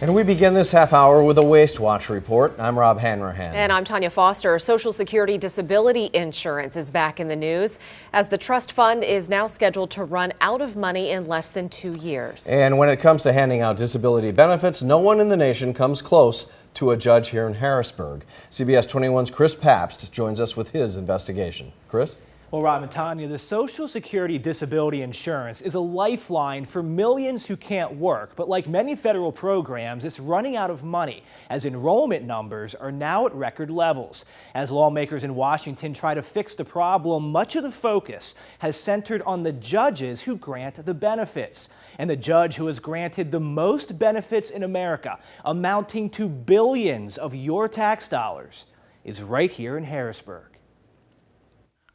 And we begin this half hour with a Waste Watch report. I'm Rob Hanrahan. And I'm Tanya Foster. Social Security disability insurance is back in the news as the trust fund is now scheduled to run out of money in less than 2 years. And when it comes to handing out disability benefits, no one in the nation comes close to a judge here in Harrisburg. CBS 21's Chris Pabst joins us with his investigation. Chris? Well, Rob and Tanya, the Social Security disability insurance is a lifeline for millions who can't work. But like many federal programs, it's running out of money as enrollment numbers are now at record levels. As lawmakers in Washington try to fix the problem, much of the focus has centered on the judges who grant the benefits. And the judge who has granted the most benefits in America, amounting to billions of your tax dollars, is right here in Harrisburg.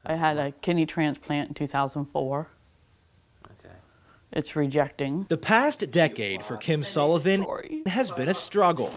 I had a kidney transplant in 2004. It's rejecting. The past decade for Kim Sullivan has been a struggle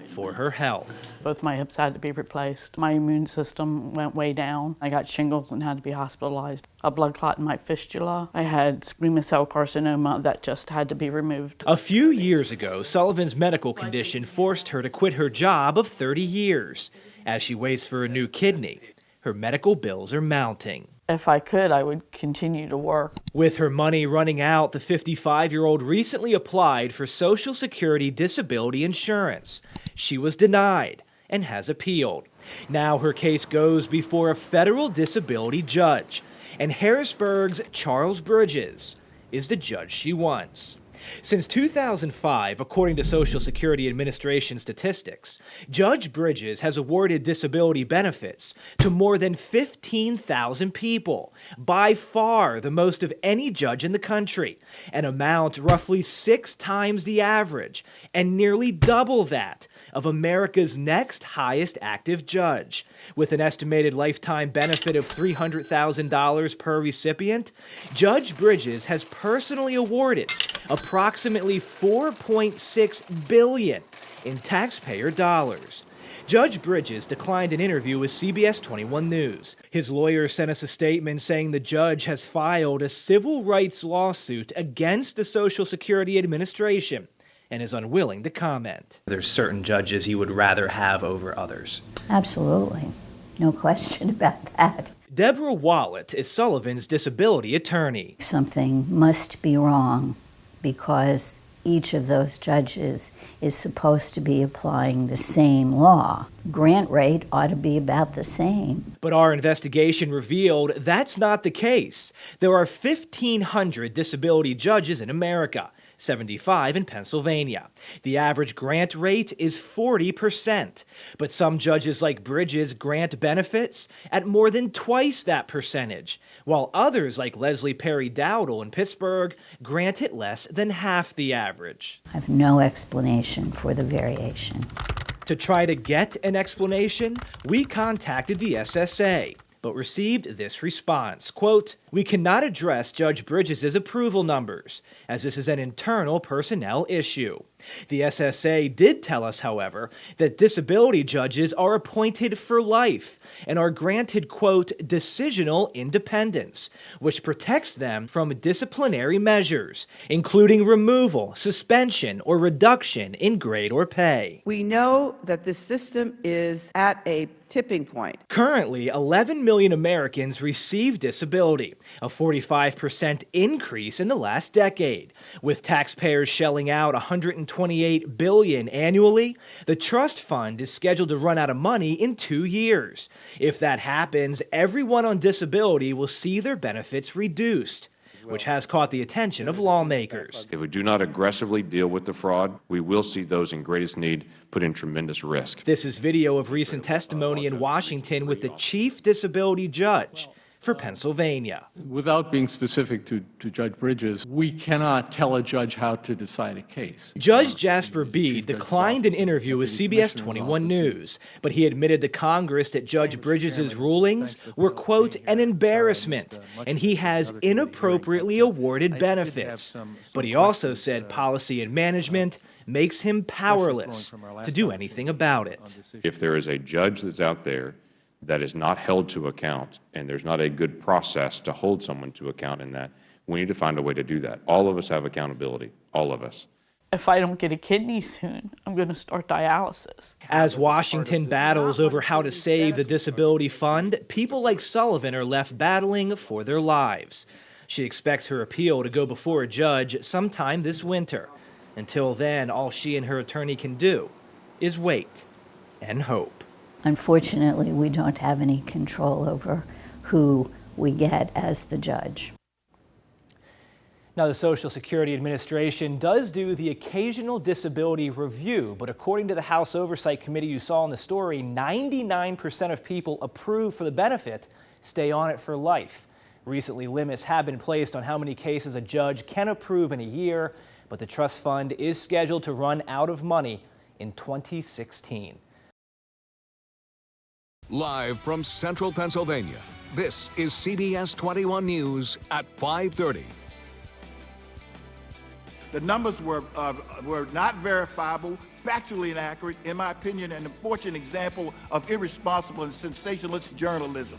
for her health. Both my hips had to be replaced. My immune system went way down. I got shingles and had to be hospitalized. A blood clot in my fistula. I had squamous cell carcinoma that just had to be removed. A few years ago, Sullivan's medical condition forced her to quit her job of 30 years. As she waits for a new kidney, her medical bills are mounting. If I could, I would continue to work. With her money running out, the 55-year-old recently applied for Social Security disability insurance. She was denied and has appealed. Now her case goes before a federal disability judge, and Harrisburg's Charles Bridges is the judge she wants. Since 2005, according to Social Security Administration statistics, Judge Bridges has awarded disability benefits to more than 15,000 people, by far the most of any judge in the country, an amount roughly 6 times the average and nearly double that of America's next highest active judge. With an estimated lifetime benefit of $300,000 per recipient, Judge Bridges has personally awarded approximately $4.6 billion in taxpayer dollars. Judge Bridges declined an interview with CBS 21 News. His lawyer sent us a statement saying the judge has filed a civil rights lawsuit against the Social Security Administration and is unwilling to comment. There's certain judges you would rather have over others. Absolutely. No question about that. Deborah Wallet is Sullivan's disability attorney. Something must be wrong because each of those judges is supposed to be applying the same law. Grant rate ought to be about the same. But our investigation revealed that's not the case. There are 1,500 disability judges in America, 75 in Pennsylvania. The average grant rate is 40%, but some judges like Bridges grant benefits at more than twice that percentage, while others like Leslie Perry Dowdle in Pittsburgh grant it less than half the average. I have no explanation for the variation. To try to get an explanation, we contacted the SSA, but received this response, quote, "We cannot address Judge Bridges' approval numbers, as this is an internal personnel issue." The SSA did tell us, however, that disability judges are appointed for life and are granted, quote, "decisional independence," which protects them from disciplinary measures, including removal, suspension, or reduction in grade or pay. We know that the system is at a tipping point. Currently, 11 million Americans receive disability, a 45% increase in the last decade. With taxpayers shelling out $128 billion annually, the trust fund is scheduled to run out of money in 2 years. If that happens, everyone on disability will see their benefits reduced, which has caught the attention of lawmakers. If we do not aggressively deal with the fraud, we will see those in greatest need put in tremendous risk. This is video of recent testimony in Washington with the chief disability judge for Pennsylvania. Without being specific to Judge Bridges, we cannot tell a judge how to decide a case. Judge Jasper Bede declined an interview with CBS 21 News, but he admitted to Congress that Judge Bridges' rulings were, quote, "an embarrassment," and he has inappropriately awarded benefits. But he also said policy and management makes him powerless to do anything about it. If there is a judge that's out there that is not held to account, and there's not a good process to hold someone to account in that, we need to find a way to do that. All of us have accountability, all of us. If I don't get a kidney soon, I'm going to start dialysis. As Washington battles over how to save the disability fund, people like Sullivan are left battling for their lives. She expects her appeal to go before a judge sometime this winter. Until then, all she and her attorney can do is wait and hope. Unfortunately, we don't have any control over who we get as the judge. Now, the Social Security Administration does do the occasional disability review, but according to the House Oversight Committee you saw in the story, 99% of people approved for the benefit stay on it for life. Recently, limits have been placed on how many cases a judge can approve in a year, but the trust fund is scheduled to run out of money in 2016. Live from Central Pennsylvania, this is CBS 21 News at 5:30. The numbers were not verifiable, factually inaccurate, in my opinion, an unfortunate example of irresponsible and sensationalist journalism.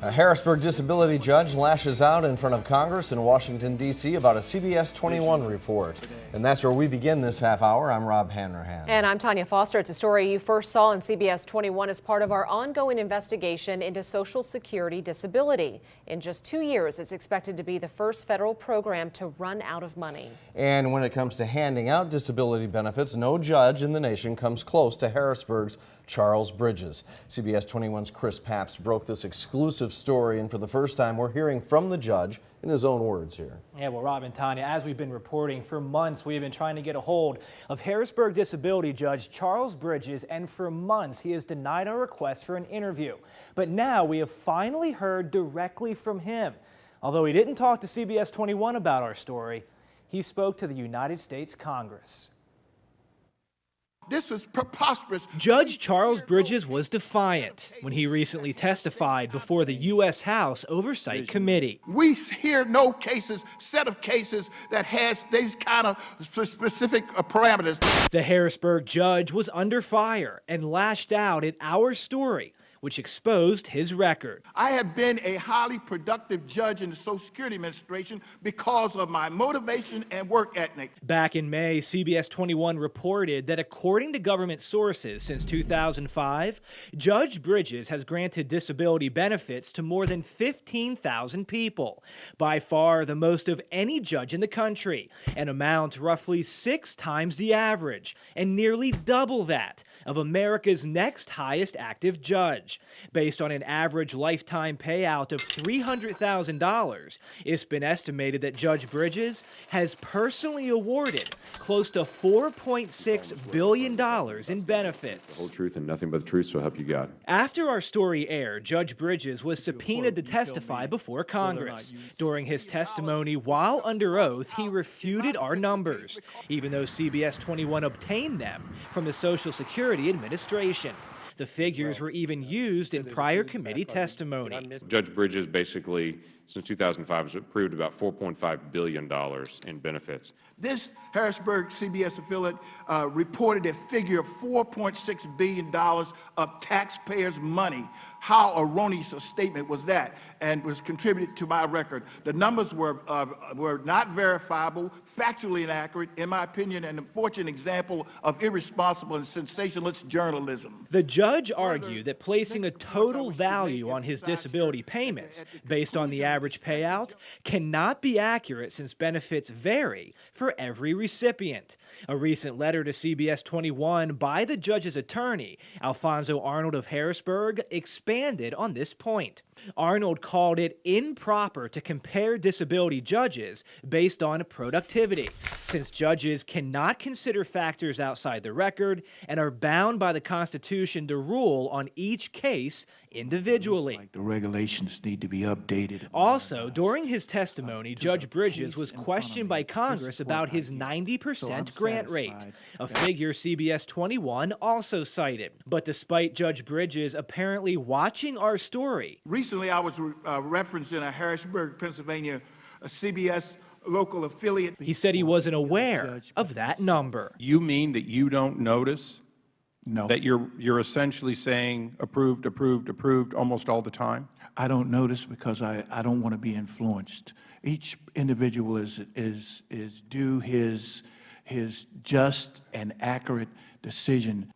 A Harrisburg disability judge lashes out in front of Congress in Washington, D.C. about a CBS 21 report. And that's where we begin this half hour. I'm Rob Hanrahan. And I'm Tanya Foster. It's a story you first saw on CBS 21 as part of our ongoing investigation into Social Security disability. In just 2 years, it's expected to be the first federal program to run out of money. And when it comes to handing out disability benefits, no judge in the nation comes close to Harrisburg's Charles Bridges. CBS 21's Chris Pabst broke this exclusive story, and for the first time, we're hearing from the judge in his own words here. Yeah, well, Rob and Tanya, as we've been reporting for months, we have been trying to get a hold of Harrisburg disability judge Charles Bridges, and for months he has denied our request for an interview. But now we have finally heard directly from him. Although he didn't talk to CBS 21 about our story, he spoke to the United States Congress. This is preposterous. Judge Charles Bridges was defiant when he recently testified before the U.S. House Oversight Committee. We hear no cases, set of cases that has these kind of specific parameters. The Harrisburg judge was under fire and lashed out at our story, which exposed his record. I have been a highly productive judge in the Social Security Administration because of my motivation and work ethic. Back in May, CBS 21 reported that according to government sources since 2005, Judge Bridges has granted disability benefits to more than 15,000 people, by far the most of any judge in the country, an amount roughly 6 times the average and nearly double that of America's next highest active judge. Based on an average lifetime payout of $300,000, it's been estimated that Judge Bridges has personally awarded close to $4.6 billion in benefits. The whole truth and nothing but the truth, so help you God. After our story aired, Judge Bridges was subpoenaed to testify before Congress. During his testimony, while under oath, he refuted our numbers, even though CBS 21 obtained them from the Social Security Administration. The figures were even used in prior committee testimony. Judge Bridges basically, since 2005, has approved about $4.5 billion in benefits. This Harrisburg CBS affiliate reported a figure of $4.6 billion of taxpayers' money. How erroneous a statement was that, and was contributed to my record. The numbers were not verifiable, factually inaccurate, in my opinion, an unfortunate example of irresponsible and sensationalist journalism. The judge argued that placing a total value on his disability payments based on the average payout cannot be accurate since benefits vary for every recipient. A recent letter to CBS 21 by the judge's attorney, Alfonso Arnold of Harrisburg, expanded on this point. Arnold called it improper to compare disability judges based on productivity, since judges cannot consider factors outside the record and are bound by the Constitution to rule on each case individually. The regulations need to be updated. Also, during his testimony, Judge Bridges was questioned by Congress about his 90% grant rate, a figure CBS 21 also cited. But despite Judge Bridges apparently watching our story, recently I was referenced in a Harrisburg, Pennsylvania, a CBS local affiliate. He said he wasn't aware of that number. You mean that you don't notice? No. That you're essentially saying approved, approved, approved almost all the time? I don't notice because I don't want to be influenced. Each individual is due his his just and accurate decision.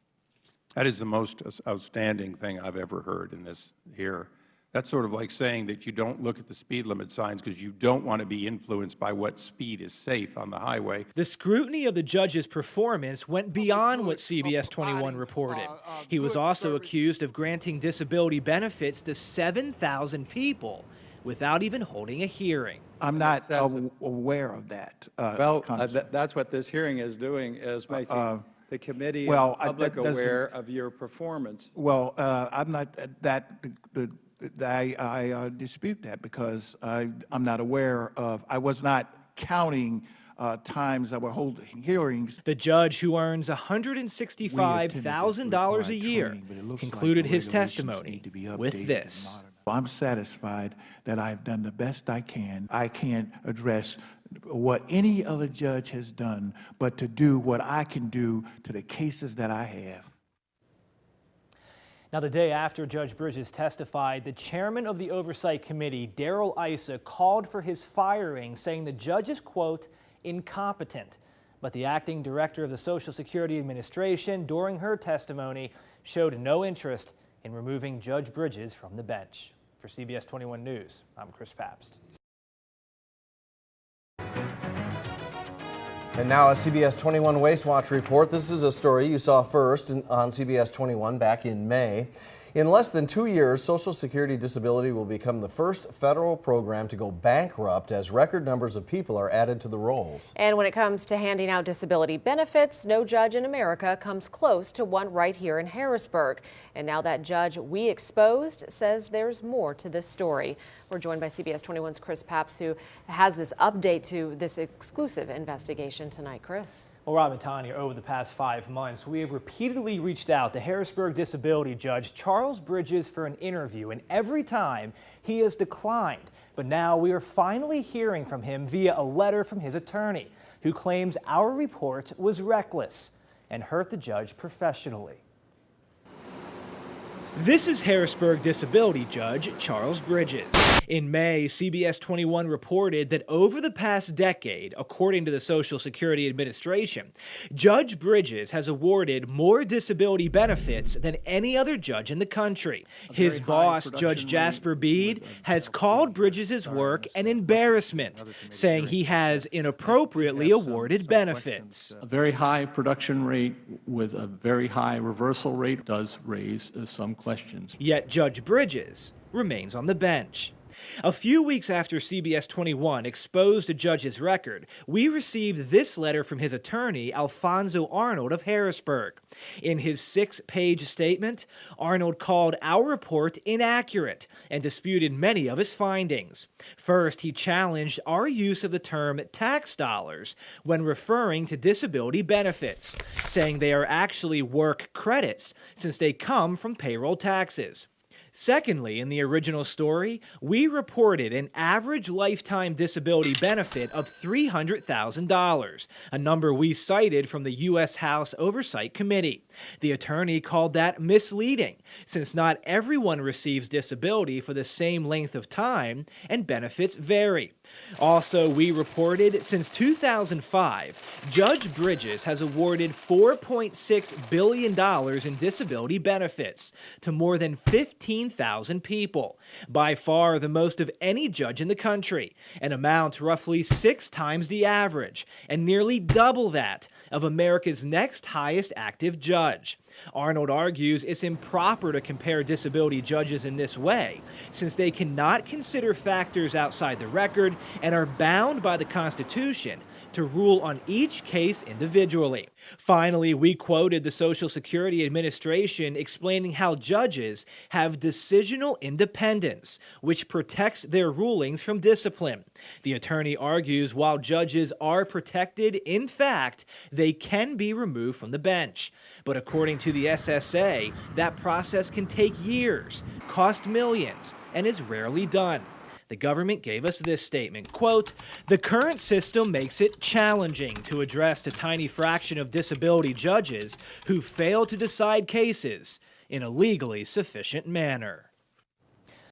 That is the most outstanding thing I've ever heard in this here. That's sort of like saying that you don't look at the speed limit signs because you don't want to be influenced by what speed is safe on the highway. The scrutiny of the judge's performance went beyond what CBS 21 reported. He was also accused of granting disability benefits to 7,000 people without even holding a hearing. I'm not aware of that. That's what this hearing is doing, is making the committee and the public aware of your performance. Well, I'm not I dispute that because I'm not aware of, I was not counting times that were holding hearings. The judge, who earns $165,000 a year, concluded his testimony with this. I'm satisfied that I've done the best I can. I can't address what any other judge has done, but to do what I can do to the cases that I have. Now, the day after Judge Bridges testified, the chairman of the Oversight Committee, Darrell Issa, called for his firing, saying the judge is, quote, incompetent. But the acting director of the Social Security Administration, during her testimony, showed no interest in removing Judge Bridges from the bench. For CBS 21 News, I'm Chris Pabst. And now a CBS 21 Waste Watch report. This is a story you saw first on CBS 21 back in May. In less than 2 years, Social Security Disability will become the first federal program to go bankrupt as record numbers of people are added to the rolls. And when it comes to handing out disability benefits, no judge in America comes close to one right here in Harrisburg. And now that judge we exposed says there's more to this story. We're joined by CBS 21's Chris Pabst, who has this update to this exclusive investigation tonight. Chris. Well, Rob and Tanya, over the past 5 months, we have repeatedly reached out to Harrisburg disability judge Charles Bridges for an interview, and every time he has declined. But now we are finally hearing from him via a letter from his attorney, who claims our report was reckless and hurt the judge professionally. This is Harrisburg disability judge Charles Bridges. In May, CBS 21 reported that over the past decade, according to the Social Security Administration, Judge Bridges has awarded more disability benefits than any other judge in the country. His boss, Judge Jasper Bede, has called Bridges' work an embarrassment, saying he has inappropriately awarded benefits. A very high production rate with a very high reversal rate does raise some questions. Yet Judge Bridges remains on the bench. A few weeks after CBS 21 exposed a judge's record, we received this letter from his attorney, Alfonso Arnold of Harrisburg. In his 6-page statement, Arnold called our report inaccurate and disputed many of his findings. First, he challenged our use of the term tax dollars when referring to disability benefits, saying they are actually work credits since they come from payroll taxes. Secondly, in the original story, we reported an average lifetime disability benefit of $300,000, a number we cited from the U.S. House Oversight Committee. The attorney called that misleading, since not everyone receives disability for the same length of time, and benefits vary. Also, we reported since 2005, Judge Bridges has awarded $4.6 billion in disability benefits to more than 15,000 people, by far the most of any judge in the country, an amount roughly 6 times the average, and nearly double that of America's next highest active judge. Arnold argues it's improper to compare disability judges in this way, since they cannot consider factors outside the record and are bound by the Constitution to rule on each case individually. Finally, we quoted the Social Security Administration explaining how judges have decisional independence, which protects their rulings from discipline. The attorney argues while judges are protected, in fact, they can be removed from the bench. But according to the SSA, that process can take years, cost millions, and is rarely done. The government gave us this statement, quote, "The current system makes it challenging to address a tiny fraction of disability judges who fail to decide cases in a legally sufficient manner."